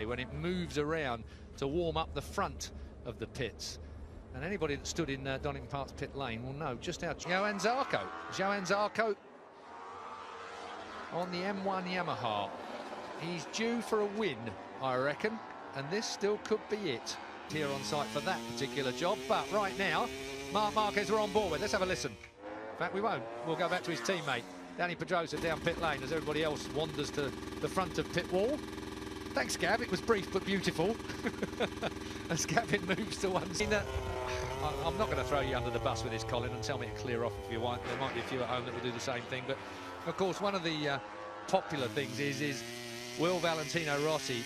when it moves around to warm up the front of the pits. And anybody that stood in Donington Park's pit lane will know just how Johann Zarco on the M1 Yamaha. He's due for a win, I reckon, and this still could be it here on site for that particular job. But right now, Marc Marquez we're on board with. Let's have a listen. In fact, we won't. We'll go back to his teammate, Danny Pedrosa, down pit lane as everybody else wanders to the front of pit wall. Thanks, Gab. It was brief but beautiful. As Gavin moves to one side. I'm not going to throw you under the bus with this, Colin, and tell me to clear off if you want. There might be a few at home that will do the same thing. But, of course, one of the popular things is will Valentino Rossi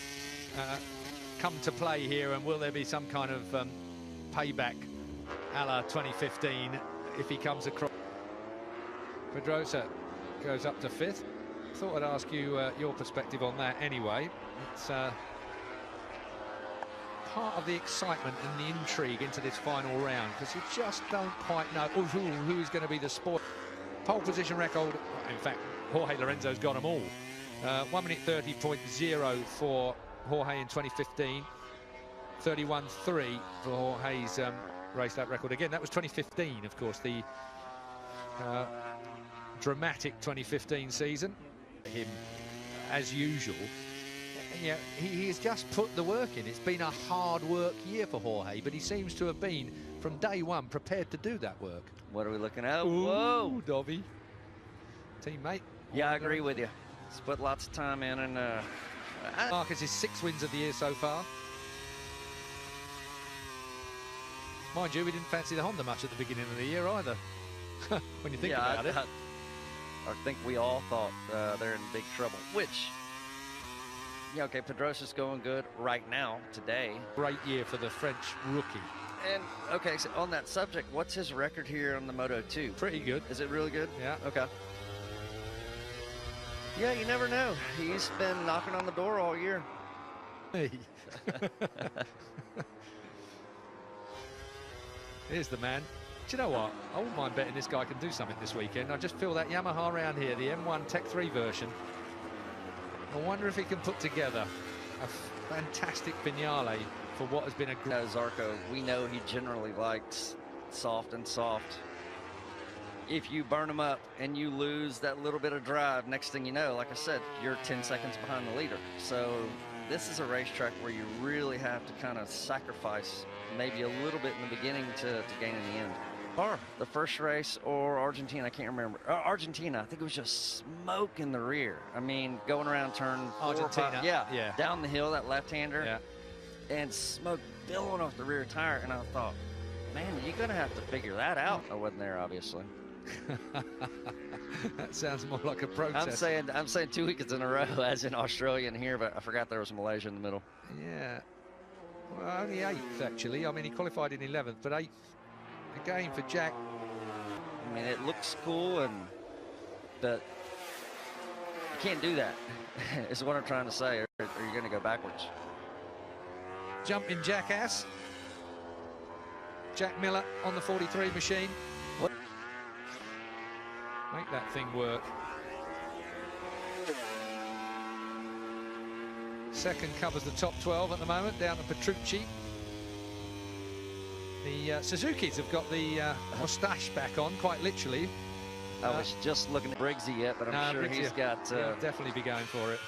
come to play here, and will there be some kind of payback a la 2015 if he comes across? Pedrosa goes up to 5th. Thought I'd ask you your perspective on that anyway. It's part of the excitement and the intrigue into this final round, because you just don't quite know who is going to be the sport. Pole position record, in fact, Jorge Lorenzo's got them all. 1 minute 30.0 for Jorge in 2015, 31.3 for Jorge's race lap record. Again, that was 2015, of course, the dramatic 2015 season. Him, as usual, yeah, he has just put the work in. It's been a hard work year for Jorge, but he seems to have been, from day one, prepared to do that work. What are we looking at? Ooh, whoa, Dobby, teammate. Yeah, I agree with you. He's put lots of time in, and Marcus is 6 wins of the year so far. Mind you, we didn't fancy the Honda much at the beginning of the year either. When you think about it. I think we all thought they're in big trouble, which, yeah, okay, Pedrosa's going good right now, today. Great year for the French rookie. And, okay, so on that subject, what's his record here on the Moto2? Pretty good. Is it really good? Yeah. Okay. Yeah, you never know. He's been knocking on the door all year. Hey. Here's the man. Do you know what? I wouldn't mind betting this guy can do something this weekend. I just feel that Yamaha around here, the M1 Tech 3 version, I wonder if he can put together a fantastic finale for what has been a great... Zarco, we know he generally likes soft and soft. If you burn him up and you lose that little bit of drive, next thing you know, like I said, you're 10 seconds behind the leader. So this is a racetrack where you really have to kind of sacrifice maybe a little bit in the beginning to gain in the end. Or the first race, or Argentina, I can't remember. Argentina, I think it was just smoke in the rear. I mean, going around turn 4 or 5, yeah, down the hill, that left-hander, and smoke billowing off the rear tire. And I thought, man, you're going to have to figure that out. I wasn't there, obviously. That sounds more like a protest. I'm saying 2 weekends in a row, as in Australia and here, but I forgot there was Malaysia in the middle. Yeah. Well, only 8th, actually. I mean, he qualified in 11th, but 8th. Again for Jack. I mean, it looks cool, but you can't do that, is what I'm trying to say, or you're going to go backwards. Jumping jackass. Jack Miller on the 43 machine. What? Make that thing work. Second covers the top 12 at the moment, down to Petrucci. The Suzukis have got the moustache back on, quite literally. I was just looking at Briggsy yet, but I'm sure he's got... He'll definitely be going for it.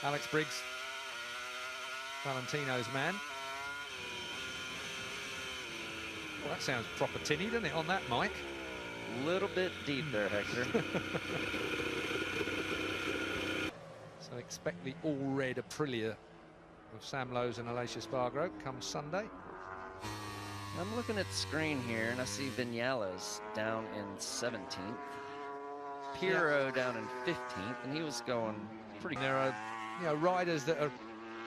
Alex Briggs, Valentino's man. Well, that sounds proper tinny, doesn't it, on that mic? A little bit deep there, Hector. So expect the all-red Aprilia of Sam Lowes and Alicia Spargo come Sunday. I'm looking at the screen here, and I see Vinales down in 17th. Pirro down in 15th, and he was going pretty... There are, you know, riders that are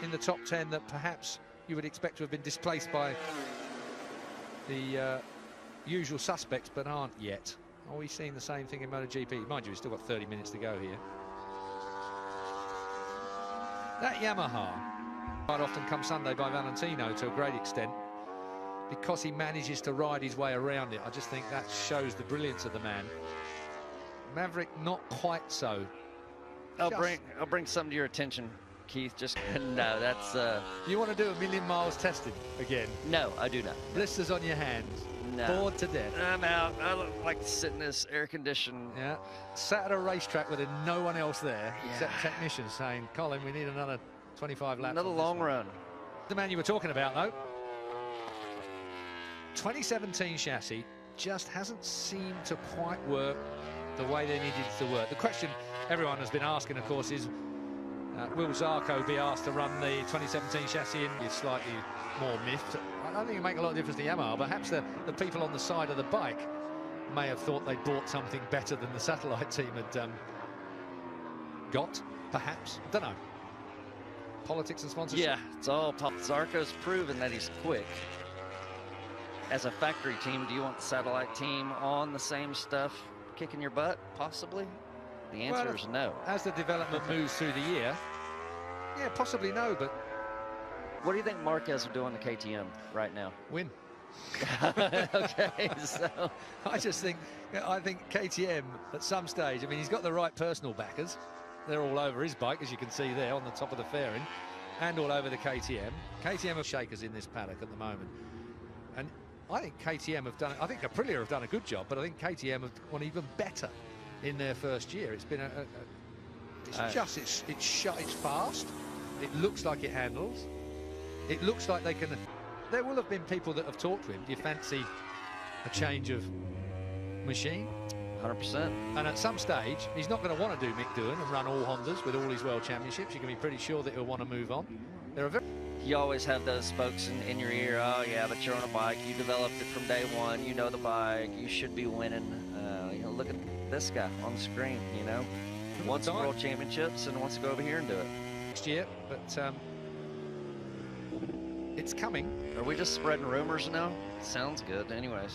in the top 10 that perhaps you would expect to have been displaced by the usual suspects, but aren't yet. Are we seeing the same thing in MotoGP? Mind you, we've still got 30 minutes to go here. That Yamaha quite often comes Sunday by Valentino to a great extent, because he manages to ride his way around it. I just think that shows the brilliance of the man. Maverick, not quite so. I'll bring something to your attention. Keith just no. That's You want to do a million miles testing again? no. I do not. Blisters on your hands. No. Bored to death. I'm out. I look like to sit in this air-conditioned. Yeah. Sat at a racetrack with no one else there except Yeah. technicians saying, "Colin, we need another 25 laps." Another on this long one." run. The man you were talking about, though, 2017 chassis just hasn't seemed to quite work the way they needed it to work. The question everyone has been asking, of course, is will Zarco be asked to run the 2017 chassis in? It's slightly more miffed. I don't think it make a lot of difference to Yamaha. Perhaps the people on the side of the bike may have thought they bought something better than the satellite team had got, perhaps. Don't know. Politics and sponsorship. Yeah, it's all Zarco's proven that he's quick. As a factory team, do you want the satellite team on the same stuff kicking your butt? Possibly. The answer is no. As the development moves through the year, yeah, possibly no, but What do you think Marquez will do on the KTM right now? win. Okay, so I think KTM at some stage, I mean, he's got the right personal backers. They're all over his bike, as you can see there on the top of the fairing, and all over the KTM. KTM are shakers in this paddock at the moment. And I think KTM have done, I think Aprilia have done a good job, but I think KTM have gone even better in their first year. It's been it's fast. It looks like it handles. It looks like they can. There will have been people that have talked to him. Do you fancy a change of machine? 100%. And at some stage, he's not going to want to do Mick Doohan and run all Hondas with all his World Championships. You can be pretty sure that he'll want to move on. There are very You always have those spokes in your ear. Oh yeah, but you're on a bike. You developed it from day one. You know the bike. You should be winning. You know, look at this guy on the screen. You know, wants World Championships and wants to go over here and do it next year, but it's coming. Are we just spreading rumors now? Sounds good. Anyways.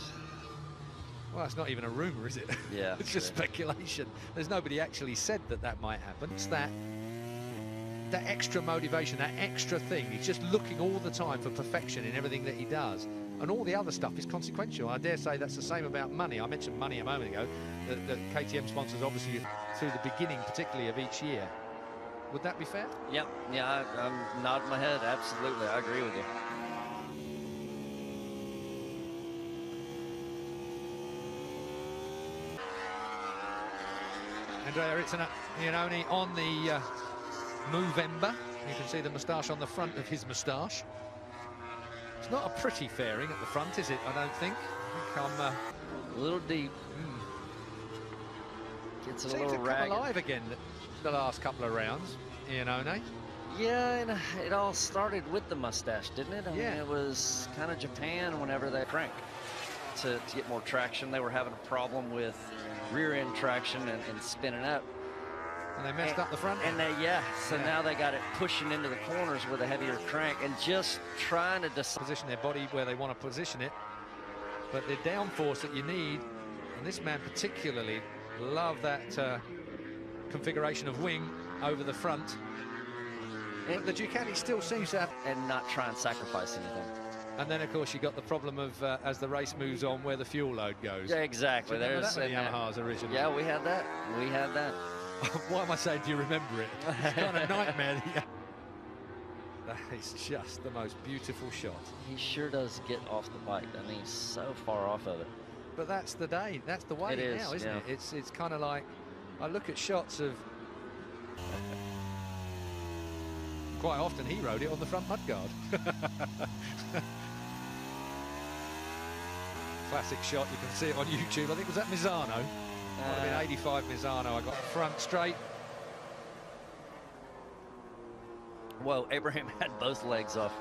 Well, it's not even a rumor, is it? Yeah. It's just speculation. There's nobody actually said that might happen. It's that extra motivation, that extra thing. He's just looking all the time for perfection in everything that he does. And all the other stuff is consequential. I dare say that's the same about money. I mentioned money a moment ago. The KTM sponsors, obviously, through the beginning, particularly of each year. Would that be fair? Yep. Yeah, I'm nodding my head. Absolutely. I agree with you. Andrea Iannone on the Movember. You can see the moustache on the front of his moustache. It's not a pretty fairing at the front, is it? I don't think. I think I'm a little deep. Gets a little ragged. Come alive again the last couple of rounds, Iannone. Yeah, and it all started with the mustache, didn't it? I mean, Yeah. it was kind of Japan whenever they crank to get more traction. They were having a problem with rear end traction and spinning up. And they messed up the front. And now they got it pushing into the corners with a heavier crank and just trying to position their body where they want to position it. But the downforce that you need, and this man particularly loved that configuration of wing over the front. But the Ducati still seems to have... And not try and sacrifice anything. And then, of course, you got the problem of, as the race moves on, where the fuel load goes. Yeah, exactly. So there's Yamaha's original. Yeah, we had that. We had that. Why am I saying, do you remember it? It's kind of a nightmare. That is just the most beautiful shot. He sure does get off the bike. I mean, he's so far off of it. But that's the day. That's the way now, isn't it? It's kind of like, I look at shots of... Quite often he rode it on the front mudguard. Classic shot, you can see it on YouTube. I think, was that Misano? Might have been 85 Misano. I got front straight. Whoa, Abraham had both legs off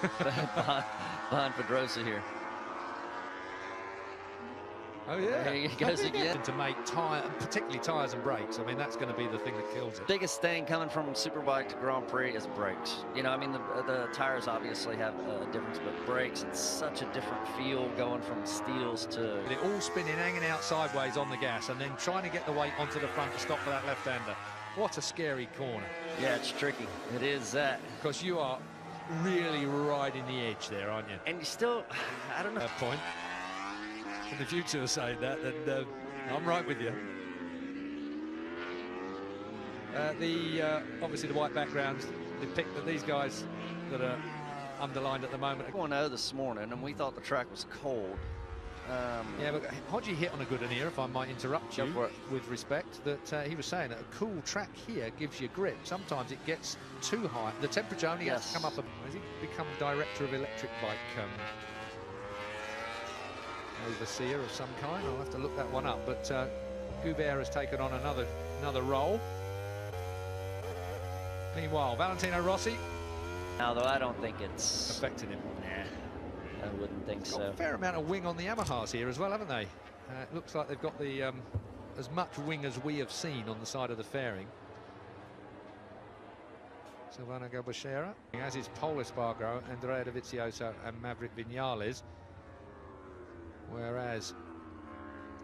behind Pedrosa here. Oh yeah, there he goes again. To make particularly tires and brakes. I mean, that's going to be the thing that kills it. Biggest thing coming from Superbike to Grand Prix is brakes. You know, I mean, the tires obviously have a difference, but brakes, it's such a different feel going from steels to... They're all spinning, hanging out sideways on the gas, and then trying to get the weight onto the front to stop for that left-hander. What a scary corner. Yeah, it's tricky. It is that. Because you are really riding the edge there, aren't you? And you still, I don't know. That point. In the future, saying that, then I'm right with you. Obviously the white backgrounds depict that these guys that are underlined at the moment. 1-0 this morning, and we thought the track was cold. Yeah, but Hodgie hit on a good one here, if I might interrupt you with respect, that he was saying that a cool track here gives you grip. Sometimes it gets too high. The temperature only has to come up. Has he become director of electric bike overseer of some kind? I'll have to look that one up. But Goubert has taken on another role. Meanwhile, Valentino Rossi. Although I don't think it's affecting him. Nah, I wouldn't think so. Got a fair amount of wing on the Yamahas here as well, haven't they? It looks like they've got the as much wing as we have seen on the side of the fairing. Silvano Gabachera, as is Pol Espargaro, Andrea Dovizioso and Maverick Vinales. Whereas,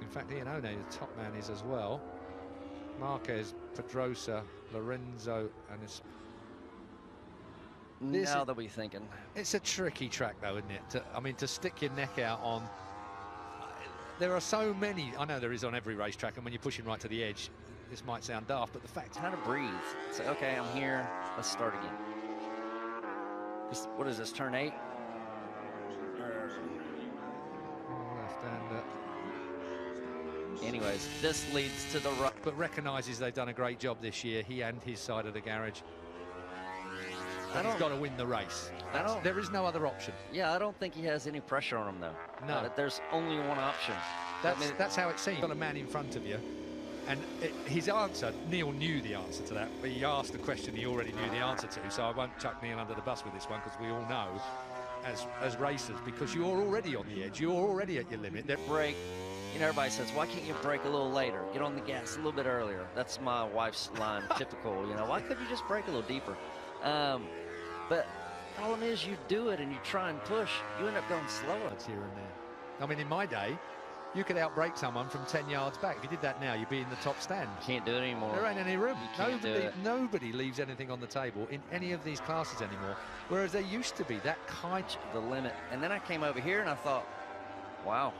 in fact, Iannone, the top man, is as well. Marquez, Pedrosa, Lorenzo and now that we're thinking. It's a tricky track though, isn't it? I mean, to stick your neck out on. There are so many, I know there is on every racetrack, and when you're pushing right to the edge, this might sound daft, but the fact... How to breathe. Say, okay, I'm here, let's start again. What is this, turn 8? Left-hander. Anyways, this leads to the right. But recognises they've done a great job this year, he and his side of the garage. But he's got to win the race. There is no other option. Yeah, I don't think he has any pressure on him, though. No. There's only one option. That's how it seems. You've got a man in front of you. And his answer, Neil knew the answer to that, but he asked a question he already knew the answer to, so I won't chuck Neil under the bus with this one, because we all know, as racers, because you're already on the edge, you're already at your limit. Brake. You know, everybody says, why can't you brake a little later? Get on the gas a little bit earlier. That's my wife's line, typical. You know, why couldn't you just brake a little deeper? But the problem is, you do it and you try and push, you end up going slower. That's here and there. I mean, in my day, you could outbrake someone from 10 yards back. If you did that now, you'd be in the top stand. You can't do it anymore. There ain't any room. Nobody leaves anything on the table in any of these classes anymore, whereas there used to be that kind the limit. And then I came over here and I thought, wow,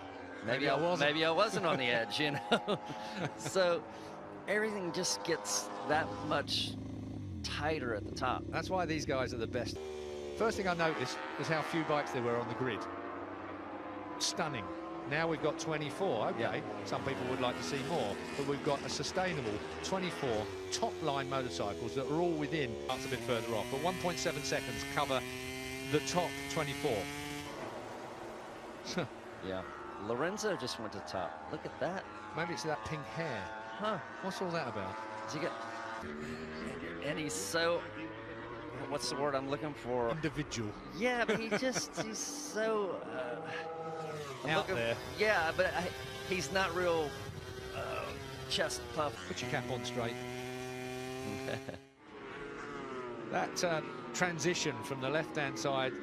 maybe I wasn't on the edge, you know. So everything just gets that much tighter at the top. That's why these guys are the best. First thing I noticed was how few bikes there were on the grid. Stunning. Now we've got 24. Okay, yeah. Some people would like to see more, but we've got a sustainable 24 top-line motorcycles that are all within. That's a bit further off, but 1.7 seconds cover the top 24. Yeah, Lorenzo just went to top. Look at that. Maybe it's that pink hair. Huh? What's all that about? And he's so, what's the word I'm looking for? Individual. Yeah, but he's so out there. Yeah, but he's not real chest puff. Put your cap on straight. That transition from the left-hand side,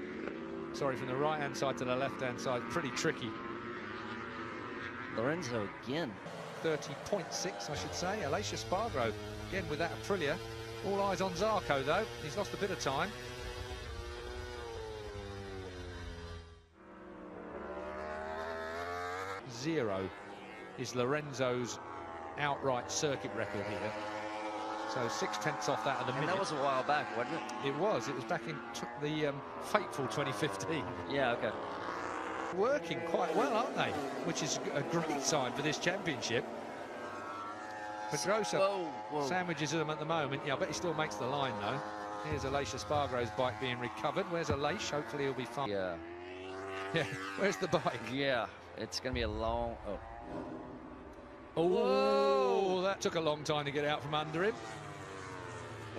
from the right-hand side to the left-hand side, pretty tricky. Lorenzo again. 30.6, I should say. Aleix Espargaro again with that Aprilia. All eyes on Zarco, though. He's lost a bit of time. Zero is Lorenzo's outright circuit record here. So 6/10 off that at the minute. That was a while back, wasn't it? It was. It was back in the fateful 2015. Yeah, okay. Working quite well, aren't they? Which is a great sign for this championship. Pedrosa sandwiches them at the moment. Yeah, I bet he still makes the line, though. Here's Aleix Espargaro's bike being recovered. Where's Aleix? Hopefully he'll be fine. Yeah. Yeah, where's the bike? Yeah, it's going to be a long... Oh, that took a long time to get out from under him.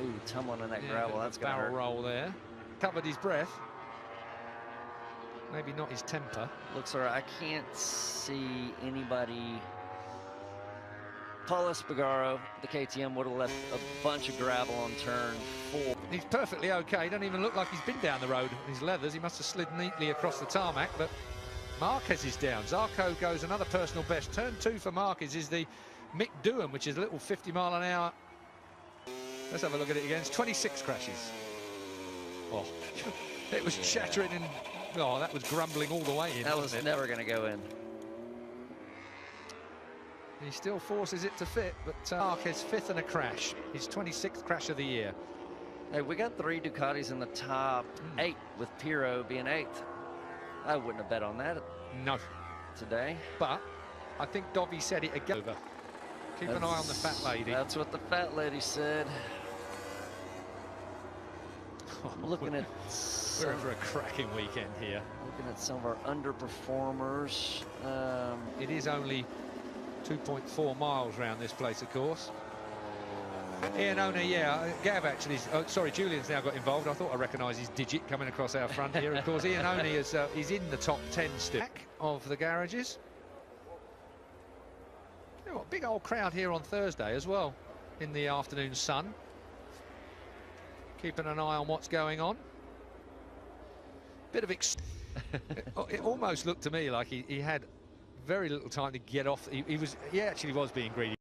Ooh, tumbling on that gravel. That's going to hurt. Barrel roll there. Covered his breath. Maybe not his temper. Looks all right. I can't see anybody... Pol Espargaro, the KTM, would have left a bunch of gravel on turn 4. He's perfectly okay. He doesn't even look like he's been down the road in his leathers. He must have slid neatly across the tarmac, but Marquez is down. Zarco goes another personal best. Turn 2 for Marquez is the Mick Doohan, which is a little 50 mile an hour. Let's have a look at it again. It's 26 crashes. Oh, it was shattering and that was grumbling all the way in. That was never going to go in. He still forces it to fit, but Marquez 5th and a crash. His 26th crash of the year. Hey, we got 3 Ducatis in the top 8, with Pirro being 8th. I wouldn't have bet on that. No. Today. But I think Dobby said it again. Keep an eye on the fat lady. That's what the fat lady said. I'm looking at... We're in for a cracking weekend here. Looking at some of our underperformers. It is only 2.4 miles around this place, of course. Ian Ona, yeah, Gav actually, sorry, Julian's now got involved. I thought I recognised his digit coming across our front here. Of course, Ian Ona is he's in the top 10 still of the garages. You know what, big old crowd here on Thursday as well, in the afternoon sun. Keeping an eye on what's going on. Bit of it almost looked to me like he had very little time to get off. He actually was being greedy.